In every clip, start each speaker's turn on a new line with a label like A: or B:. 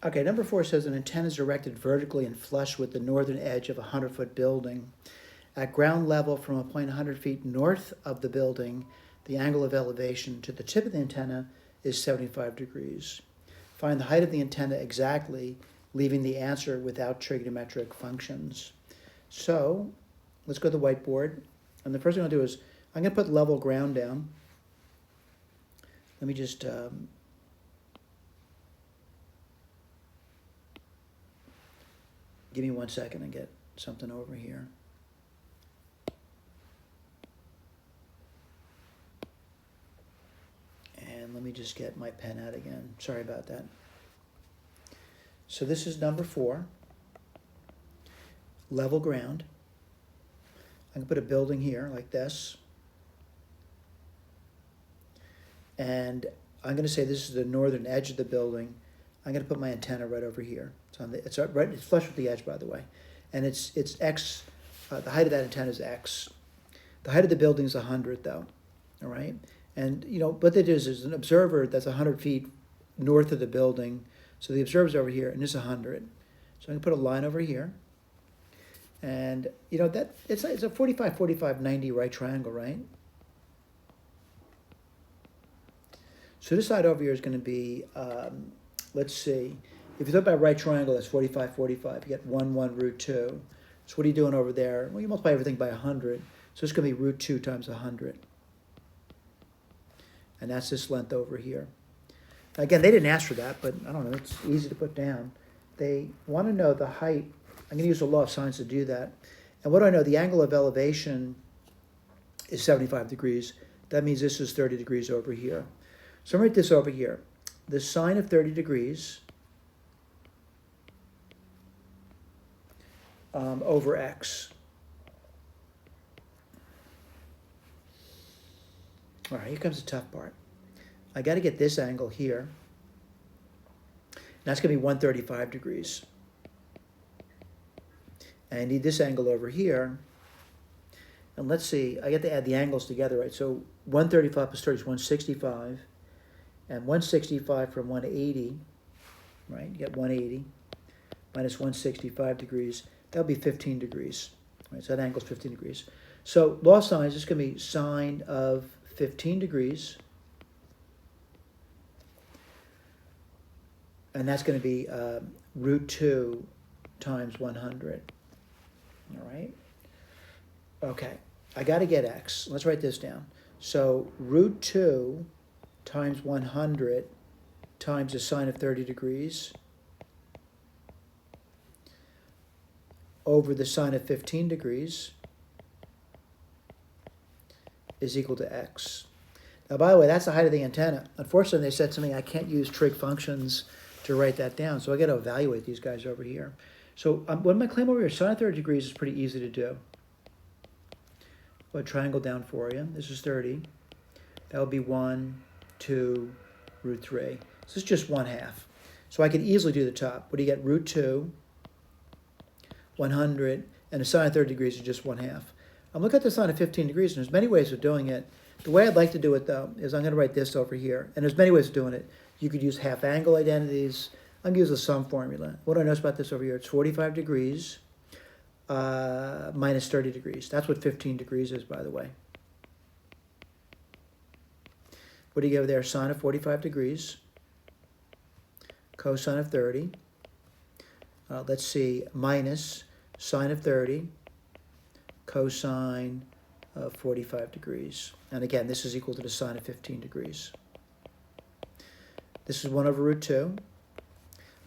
A: Okay, number 4 says an antenna is erected vertically and flush with the northern edge of a 100-foot building. At ground level from a point 100 feet north of the building, the angle of elevation to the tip of the antenna is 75 degrees. Find the height of the antenna exactly, leaving the answer without trigonometric functions. So let's go to the whiteboard. And the first thing I'll do is I'm going to put level ground down. Let me just give me 1 second and get something over here. And let me just get my pen out again. Sorry about that. So this is number 4. Level ground. I can put a building here like this. And I'm going to say this is the northern edge of the building. I'm going to put my antenna right over here. It's flush with the edge, by the way. And it's X, the height of that antenna is X. The height of the building is 100 though, all right? And you know, what that is an observer that's 100 feet north of the building. So the observer's over here and it's 100. So I'm going to put a line over here. And you know, that it's a 45, 45, 90 right triangle, right? So this side over here is going to be, let's see, if you think about right triangle, that's 45, 45. You get 1, 1, root 2. So what are you doing over there? Well, you multiply everything by 100. So it's going to be root 2 times 100. And that's this length over here. Again, they didn't ask for that, but I don't know, it's easy to put down. They want to know the height. I'm going to use the law of sines to do that. And what do I know? The angle of elevation is 75 degrees. That means this is 30 degrees over here. So I'm going to write this over here. The sine of 30 degrees over x. All right, here comes the tough part. I got to get this angle here. That's going to be 135 degrees. And I need this angle over here. And let's see, I get to add the angles together, right? So 135 plus 30 is 165. And 165 from 180, right? You get 180 minus 165 degrees. That'll be 15 degrees. Right? So that angle's 15 degrees. So law of sines is going to be sine of 15 degrees. And that's going to be root 2 times 100. All right? Okay, I got to get x. Let's write this down. So root 2 times 100 times the sine of 30 degrees over the sine of 15 degrees is equal to x. Now, by the way, that's the height of the antenna. Unfortunately, they said to me I can't use trig functions to write that down, so I got to evaluate these guys over here. So what am I claiming over here? Sine of 30 degrees is pretty easy to do. Put a triangle down for you. This is 30. That would be 1, 2, root 3. So this is just 1/2. So I could easily do the top. What do you get? Root 2, 100, and the sine of 30 degrees is just 1/2. I'm looking at the sine of 15 degrees, and there's many ways of doing it. The way I'd like to do it, though, is I'm going to write this over here. And there's many ways of doing it. You could use half angle identities. I'm going to use the sum formula. What do I notice about this over here? It's 45 degrees minus 30 degrees. That's what 15 degrees is, by the way. What do you give there? Sine of 45 degrees. Cosine of 30. Let's see, minus sine of 30. Cosine of 45 degrees. And again, this is equal to the sine of 15 degrees. This is 1 over root 2.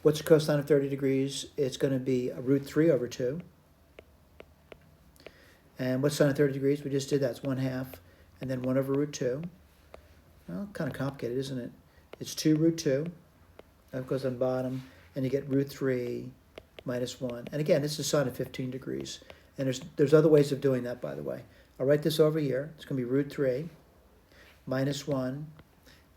A: What's cosine of 30 degrees? It's going to be root 3 over 2. And what's sine of 30 degrees? We just did that. It's 1/2. And then 1 over root 2. Well, kind of complicated, isn't it? It's 2 root 2. That goes on bottom. And you get root 3 minus 1. And again, this is sine of 15 degrees. And there's other ways of doing that, by the way. I'll write this over here. It's going to be root 3 minus 1.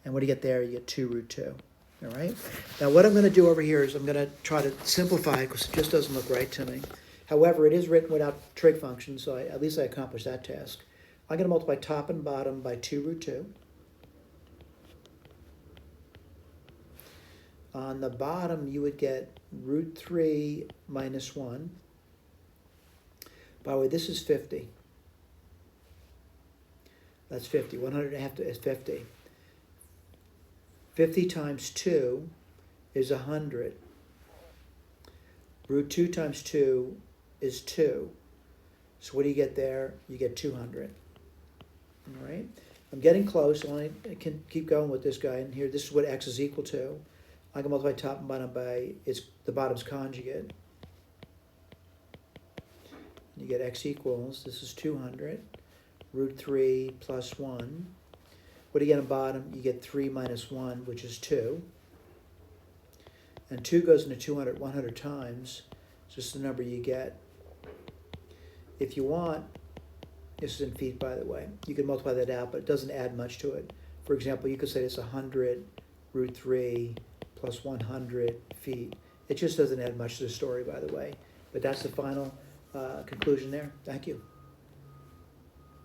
A: And what do you get there? You get 2 root 2. All right? Now, what I'm going to do over here is I'm going to try to simplify it because it just doesn't look right to me. However, it is written without trig functions, so at least I accomplished that task. I'm going to multiply top and bottom by 2 root 2. On the bottom, you would get root 3 minus 1. By the way, this is 50. That's 50. 100 is 50. 50 times 2 is 100. Root 2 times 2 is 2. So what do you get there? You get 200. All right? I'm getting close. I can keep going with this guy. And here, this is what x is equal to. I can multiply top and bottom by the bottom's conjugate. You get x equals, this is 200, root 3 plus 1. What do you get on bottom? You get 3 minus 1, which is 2. And 2 goes into 200 100 times. So this is the number you get. If you want, this is in feet, by the way, you can multiply that out, but it doesn't add much to it. For example, you could say it's 100 root 3 plus 100 feet. It just doesn't add much to the story, by the way. But that's the final conclusion there. Thank you.